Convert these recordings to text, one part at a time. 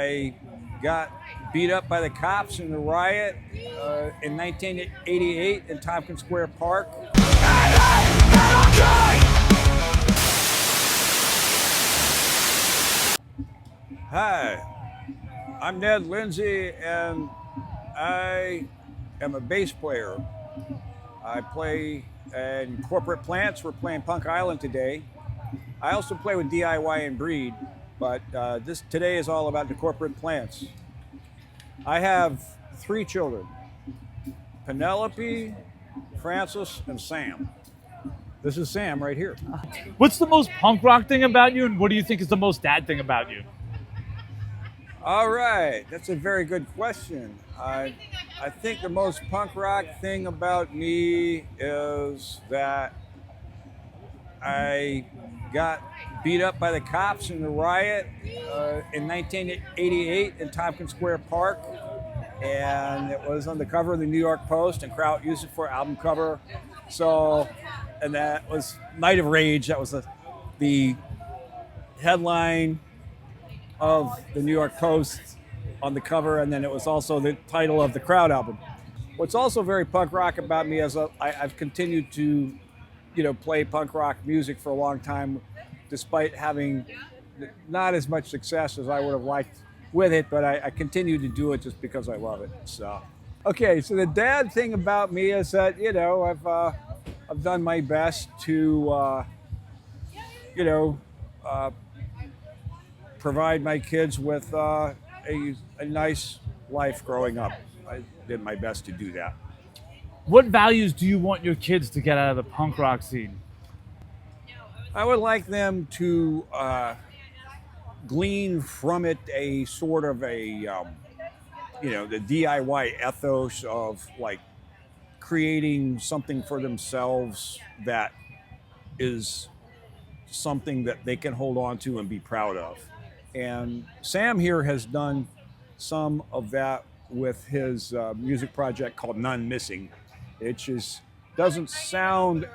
I got beat up by the cops in the riot in 1988 in Tompkins Square Park. Hi, I'm Ned Lindsay, and I am a bass player. I play in Corporate Plants. We're playing Punk Island today. I also play with DIY and Breed, but this today is all about the Corporate Plants. I have 3 children, Penelope, Francis, and Sam. This is Sam right here. What's the most punk rock thing about you, and what do you think is the most dad thing about you? All right, that's a very good question. I think the most punk rock thing about me is that I got beat up by the cops in the riot in 1988 in Tompkins Square Park, and it was on the cover of the New York Post, and Kraut used it for album cover. So, and that was Night of Rage. That was the headline of the New York Post on the cover, and then it was also the title of the Kraut album. What's also very punk rock about me is I've continued to, play punk rock music for a long time, despite having not as much success as I would have liked with it, but I continue to do it just because I love it. So, okay, so the dad thing about me is that I've done my best to provide my kids with a nice life growing up. I did my best to do that. What values do you want your kids to get out of the punk rock scene? I would like them to glean from it a sort of the DIY ethos of like creating something for themselves that is something that they can hold on to and be proud of. And Sam here has done some of that with his music project called Nonemissing. It just doesn't sound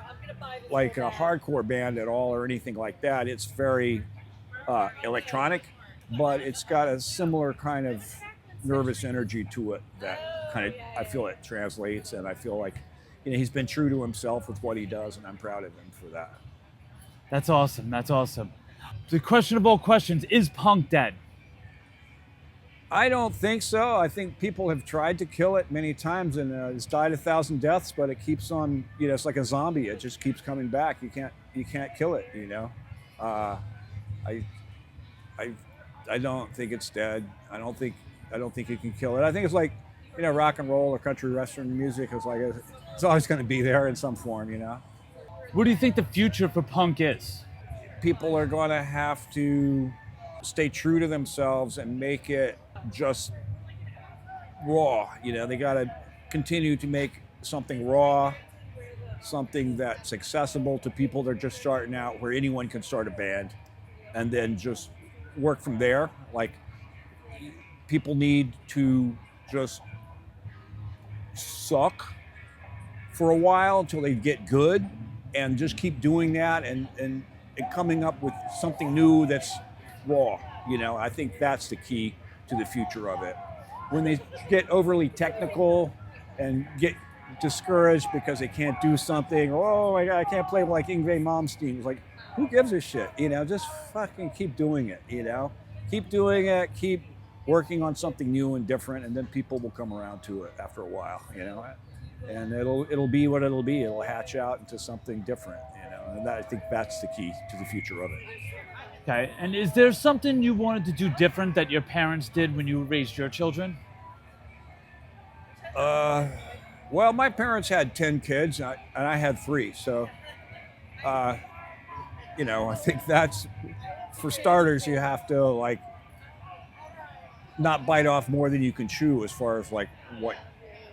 like a hardcore band at all or anything like that. It's very electronic, but it's got a similar kind of nervous energy to it that kind of, I feel it translates, and I feel like he's been true to himself with what he does, and I'm proud of him for that. That's awesome. That's awesome. The question of all questions, is punk dead? I don't think so. I think people have tried to kill it many times, and it's died 1,000 deaths, but it keeps on, it's like a zombie. It just keeps coming back. You can't kill it, I don't think it's dead. I don't think you can kill it. I think it's like, rock and roll or country western music is like, it's always going to be there in some form, What do you think the future for punk is? People are going to have to stay true to themselves and make it just raw. They got to continue to make something raw, something that's accessible to people that are just starting out, where anyone can start a band, and then just work from there. Like, people need to just suck for a while until they get good, and just keep doing that and coming up with something new that's raw. I think that's the key to the future of it. When they get overly technical and get discouraged because they can't do something, or, oh my God, I can't play like Yngwie Malmsteen. It's like, who gives a shit? Just fucking keep doing it, Keep doing it, keep working on something new and different, and then people will come around to it after a while, And it'll be what it'll be. It'll hatch out into something different, And I think that's the key to the future of it. Okay, and is there something you wanted to do different that your parents did when you raised your children? Well, my parents had 10 kids, and I had 3. So, I think that's, for starters, you have to, not bite off more than you can chew as far as, what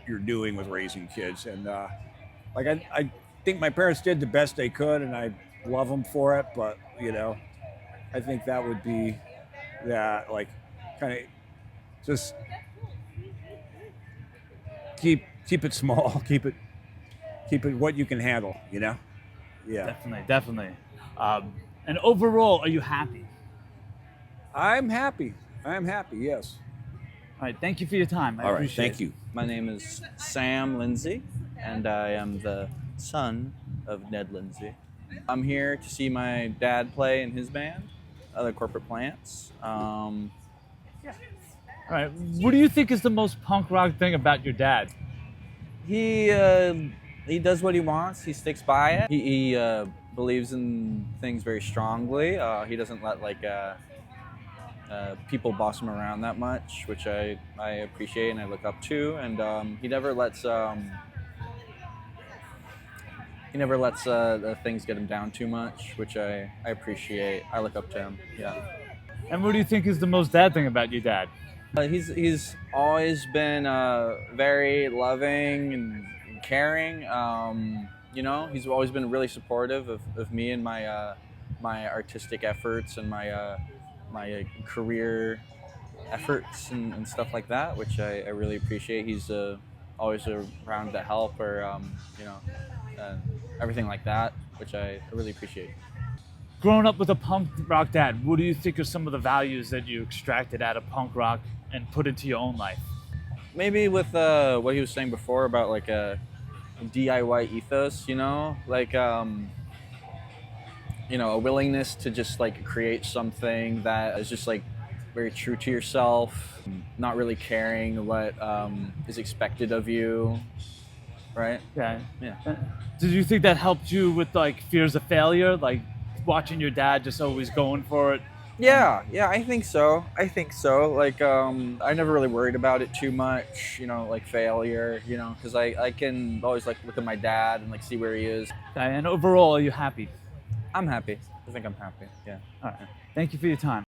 you're doing with raising kids. And, I think my parents did the best they could, and I love them for it, but, I think that would be that, kind of just keep it small, keep it what you can handle, Yeah. Definitely. And overall, are you happy? I'm happy. I'm happy, yes. All right, thank you for your time. I All right, appreciate thank it. you. My name is Sam Lindsay, and I am the son of Ned Lindsay. I'm here to see my dad play in his band, the Corporate Plants. All right, what do you think is the most punk rock thing about your dad? He does what he wants. He sticks by it. He believes in things very strongly. He doesn't let people boss him around that much, which I appreciate and I look up to. And he never lets the things get him down too much, which I appreciate. I look up to him. Yeah. And what do you think is the most dad thing about your dad? He's always been very loving and caring. He's always been really supportive of me and my artistic efforts and my career efforts and stuff like that, which I really appreciate. He's always around to help or everything like that, which I really appreciate. Growing up with a punk rock dad, what do you think are some of the values that you extracted out of punk rock and put into your own life? Maybe with what he was saying before about like a DIY ethos, a willingness to just like create something that is just like very true to yourself, not really caring what is expected of you, right? Yeah. Yeah. Did you think that helped you with like fears of failure, like watching your dad just always going for it? Yeah, I think so. Like, I never really worried about it too much, like failure, because I can always like look at my dad and like see where he is. And overall, are you happy? I'm happy. I think I'm happy. Yeah. All right. Thank you for your time.